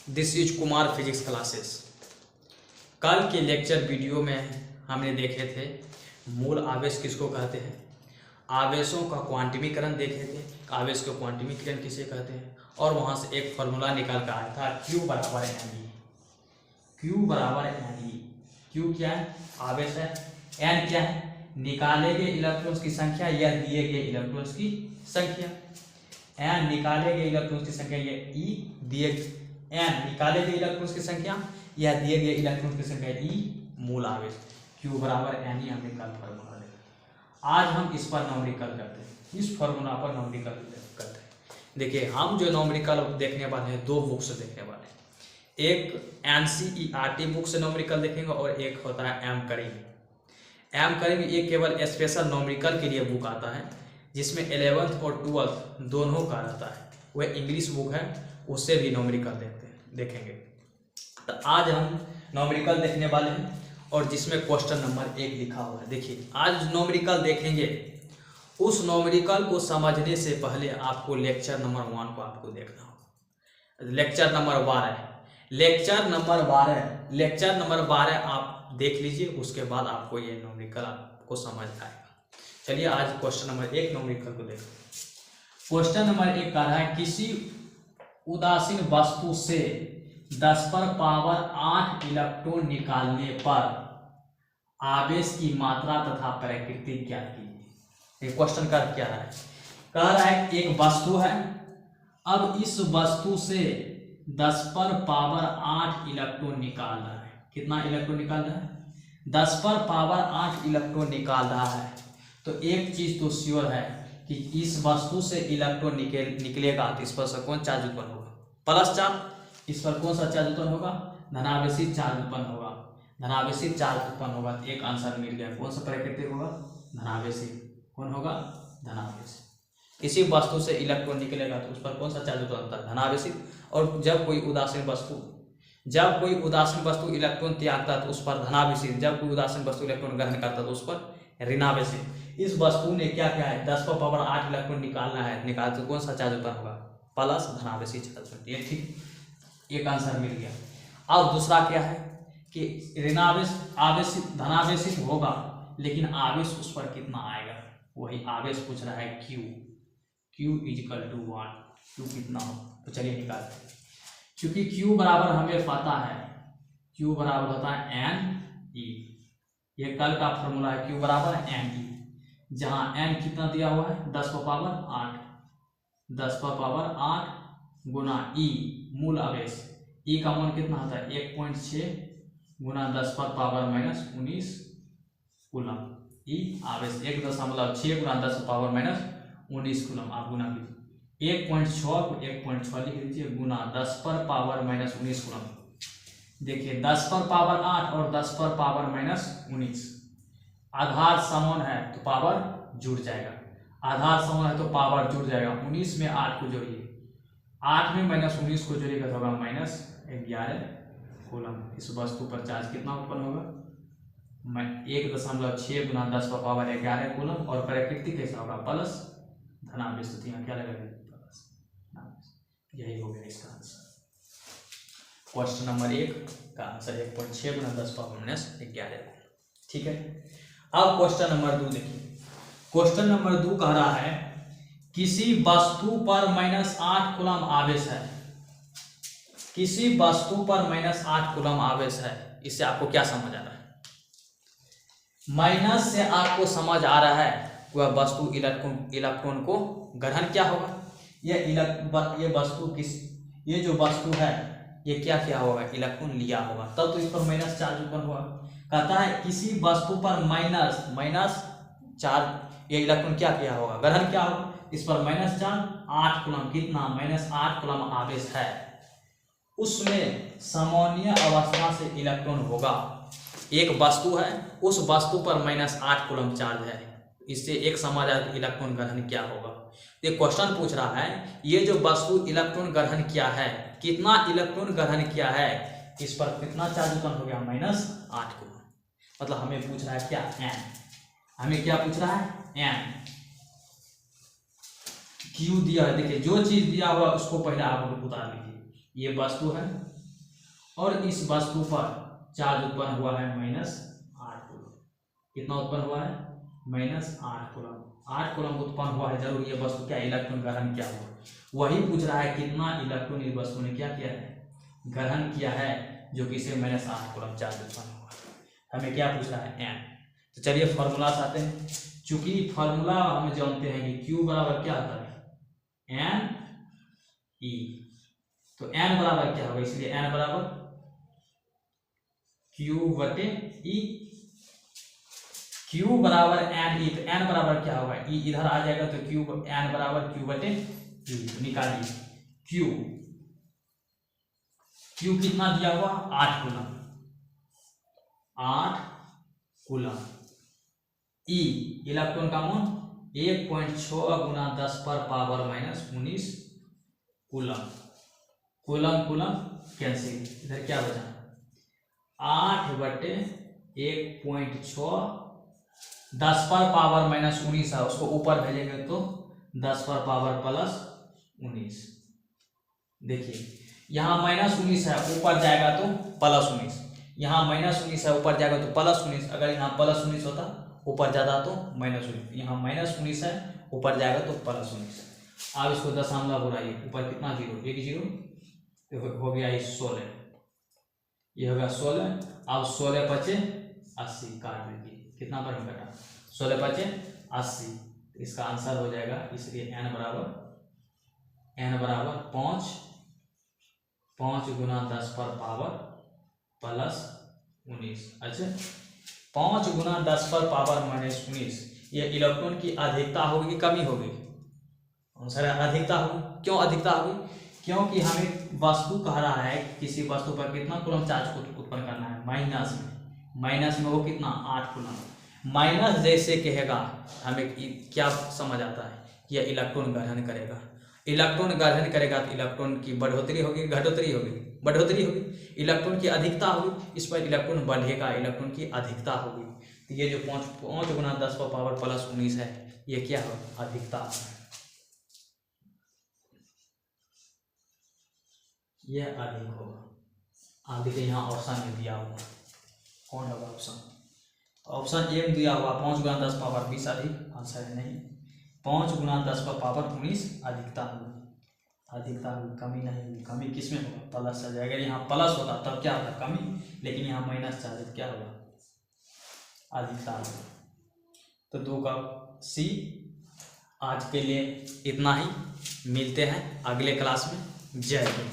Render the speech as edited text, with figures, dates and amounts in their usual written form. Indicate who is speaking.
Speaker 1: This is Kumar physics classes. कल के lecture video में हमने देखे थे मूल आवेश किसको कहते हैं, आवेशों का क्वांटमीकरण देखे थे, आवेश का क्वांटमीकरण किसे कहते हैं, और वहाँ से एक फार्मूला निकाल कर आया था Q बराबर एन ई। Q बराबर एन ई। Q क्या है? आवेश है। N क्या है? निकाले गए इलेक्ट्रॉन्स की संख्या या दिए गए इलेक्ट्रॉन्स की संख्या। N निकाले गए इलेक्ट्रॉन्स की संख्या या E दिए N निकाले गए इलेक्ट्रॉन्स की संख्या या दिए गए इलेक्ट्रॉन्स की संख्या E मूल आवेश। Q बराबर एन ई हमने कल फार्मूला देखा। आज हम इस पर न्यूमेरिकल करते हैं, इस फार्मूला पर न्यूमेरिकल करते हैं। देखिए हम जो न्यूमेरिकल देखने वाले हैं दो बुक से देखने वाले हैं, एक NCERT बुक से न्यूमेरिकल देखेंगे और एक होता है एम करीम। एम करीम ये केवल स्पेशल न्यूमेरिकल के लिए बुक आता है जिसमें 11th और 12th दोनों का रहता है। वह इंग्लिश बुक है, उससे भी न्यूमेरिकल देखेंगे। तो आज हम न्यूमेरिकल देखने वाले हैं और जिसमें क्वेश्चन नंबर 1 लिखा हुआ है। देखिए आज न्यूमेरिकल देखेंगे, उस न्यूमेरिकल को समझने से पहले आपको लेक्चर नंबर 1 को आपको देखना होगा। लेक्चर नंबर 12 आप देख लीजिए, उसके बाद आपको ये न्यूमेरिकल आपको समझ आएगा। चलिए आज क्वेश्चन नंबर 1 न्यूमेरिकल को देखते हैं। क्वेश्चन नंबर 1 कह रहा है किसी उदासीन वस्तु से 10⁻8 इलेक्ट्रॉन निकालने पर आवेश की मात्रा तथा प्रकृति ज्ञात कीजिए। क्वेश्चन का क्या है? कह रहा है एक वस्तु है, अब इस वस्तु से 10⁻8 इलेक्ट्रॉन निकाल रहा है। कितना इलेक्ट्रॉन निकाल रहा है? 10⁻8 इलेक्ट्रॉन निकाल रहा है। तो एक चीज तो श्योर है कि इस वस्तु से इलेक्ट्रॉन निकलेगा तो इस पर कौन चार्ज उत्पन्न होगा? Plus charge. इस पर कौन सा चार्ज उत्पन्न होगा? धनावेशी चार्ज उत्पन्न होगा। धनावेशी चार्ज उत्पन्न होगा। एक आंसर मिल गया। कौन सा प्रकृति होगा? धनावेशी। कौन होगा? धनावेशी। किसी वस्तु से इलेक्ट्रॉन निकलेगा तो उस पर कौन सा चार्ज उत्पन्न होता है? धनावेशी। और जब कोई उदासीन वस्तु इलेक्ट्रॉन त्यागता है तो उस पर धनावेशी। जब कोई उदासीन वस्तु इलेक्ट्रॉन ग्रहण करता है तो उस पर ऋणावेशी। इस वस्तु ने क्या क्या है? 10⁻8 इलेक्ट्रॉन निकालना है, निकालते तो कौन सा चार्ज उत्पन्न होगा? प्लस धनावेशी चार्ज। ये ठीक, एक आंसर मिल गया। अब दूसरा क्या है कि ऋणावेश आवेश धनावेशित होगा, लेकिन आवेश उस पर कितना आएगा? वही आवेश पूछ रहा है Q इक्वल टू 1। Q कितना हो? तो चलिए निकालते हैं। क्योंकि Q बराबर हमें पता है, Q बराबर होता है NE। ये कल का फॉर्मूला है। Q बराबर NE, जहां N कितना दिया हुआ है? 10⁻8। 10⁻8 गुना E मूल आवेश। E का मान कितना होता है? 1.6 गुना 10⁻−19 कूलम। E आवेश 1.6 गुना 10⁻−19 कूलम। आप गुना कीजिए। 1.6 को 1.6 लिख लीजिए गुना 10⁻−19 कूलम। देखिए 10⁻8 और 10⁻−19 आधार समान है तो पावर जुड़ जाएगा। आधार समान है तो पावर जुड़ जाएगा। 19 में 8 को जोड़िए, 8 में -19 को जोड़िएगा तो होगा -11 कूलम। इस वस्तु पर चार्ज कितना उत्पन्न होगा? 1.6 गुना 10⁻11 कूलम। और प्रकृति कैसा होगा? प्लस धनावेश। तो यहाँ क्या लगेगा? प्लस धनावेश। यही हो गया इसका आंसर। क्वेश्चन नंबर 1 का आंसर 1.6 गुना 10⁻11। ठीक है। अब क्वेश्चन नंबर 2 देखिए। क्वेश्चन नंबर 2 कह रहा है किसी वस्तु पर -8 कूलम आवेश है। किसी वस्तु पर -8 कूलम आवेश है। इससे आपको क्या समझ आ रहा है? माइनस से आपको समझ आ रहा है वह वस्तु इलेक्ट्रॉन को ग्रहण क्या होगा? ये वस्तु ये जो वस्तु है ये क्या क्या होगा? इलेक्ट्रॉन लिया होगा, तब तो इस पर माइनस चार्ज उत्पन्न हुआ। कहता है किसी वस्तु पर माइनस चार्ज, ये इलेक्ट्रॉन क्या किया होगा? ग्रहण क्या होगा? इस पर माइनस चार्ज 8 कूलम। कितना? -8 कूलम आवेश है। उसमें सामान्य अवस्था से इलेक्ट्रॉन होगा। एक वस्तु है, उस वस्तु पर -8 कूलम चार्ज है। इससे एक समझ आया इलेक्ट्रॉन ग्रहण क्या होगा। ये क्वेश्चन पूछ रहा है ये जो वस्तु इलेक्ट्रॉन ग्रहण किया है, कितना इलेक्ट्रॉन ग्रहण किया है, इस पर कितना चार्ज उत्पन्न हो गया? -8 कूलम। मतलब हमें पूछ रहा है क्या? N। हमें क्या पूछ रहा है? N। Q दिया है। देखिए जो चीज दिया हुआ उसको पहले आप उतार लीजिए। ये वस्तु है, और इस वस्तु पर चार्ज उत्पन्न हुआ है -8 कूलम। कितना उत्पन्न हुआ है? -8 कूलम। 8 कूलम उत्पन्न हुआ है, जरूर ये वस्तु क्या इलेक्ट्रॉन ग्रहण किया हुआ। वही पूछ रहा है कितना इलेक्ट्रॉन इस वस्तु ने क्या किया है? ग्रहण किया है, जो कि इसे -8 कूलम चार्ज उत्पन्न हुआ। हमें क्या पूछ रहा है? एन। तो चलिए फॉर्मूला से आते हैं। चूंकि फॉर्मूला हम जानते हैं कि Q बराबर क्या होता है? N E. तो एन बराबर क्या होगा? इसलिए एन बराबर Q बटे ई। Q बराबर एन ई। तो एन बराबर क्या होगा? ई इधर आ जाएगा तो Q एन बराबर Q बटे ई। निकालिए Q कितना दिया हुआ? 8 कूलम। 8 कूलम। ई इलेक्ट्रॉन का मोल 1.6 गुना 10 पर power -19 coulomb. Coulomb coulomb cancel, इधर क्या बचा? 8 बटे 1.6, 10 पर पावर -19 है, उसको ऊपर भेजेंगे तो 10 पर पावर +19। देखिए यहाँ -19 है, ऊपर जाएगा तो +19। यहाँ -19 है, ऊपर जाएगा तो +19। अगर यहाँ +19 होता ऊपर जाता तो -19। यहाँ -19 है, ऊपर जाएगा तो +19। अब इसको दशमलव बुलाइए, ऊपर कितना जीरो? 1 जीरो, तो हो गया 16। ये होगा 16। अब 16 × 5 = 80 काट दीजिए। कितना पर घटा? 16 × 5 = 80। इसका आंसर हो जाएगा, इसलिए n बराबर 5 गुना 10 पर पावर +19। अच्छा, 5 गुना 10 पर पावर -19, ये इलेक्ट्रॉन की अधिकता होगी कि कमी होगी? आंसर अधिकता होगी। क्यों अधिकता होगी? क्योंकि हमें वस्तु कह रहा है किसी वस्तु पर कितना कूलम चार्ज उत्पन्न करना है? माइनस में वो कितना? 8 कूलम। माइनस जैसे कहेगा हमें क्या समझ आता है? यह इलेक्ट्रॉन ग्रहण करेगा। इलेक्ट्रॉन ग्रहण करेगा तो इलेक्ट्रॉन की बढ़ोतरी होगी, घटोतरी होगी? बढ़ोतरी होगी। इलेक्ट्रॉन की अधिकता होगी, इस पर इलेक्ट्रॉन बढ़ेगा, इलेक्ट्रॉन की अधिकता होगी। तो ये जो 5 गुना 10 पर पावर +19 है, ये क्या हो? अधिकता है। ये अधिक होगा। आगे के यहाँ ऑप्शन में दिया हुआ कौन होगा ऑप्शन? ऑप्शन ए में दिया हुआ 5 गुना 10 पावर 20 अधिक। आंसर है नहीं। 5 गुना 10 पर पावर 19 अधिकता होगी। अधिकता होगी, कमी नहीं होगी। कमी किस में होगा? प्लस आ जाएगा। यहाँ प्लस होता तब क्या होता? कमी। लेकिन यहाँ माइनस चार्ज, क्या होगा? अधिकता होगा। तो 2 का सी। आज के लिए इतना ही, मिलते हैं अगले क्लास में। जय हिंद।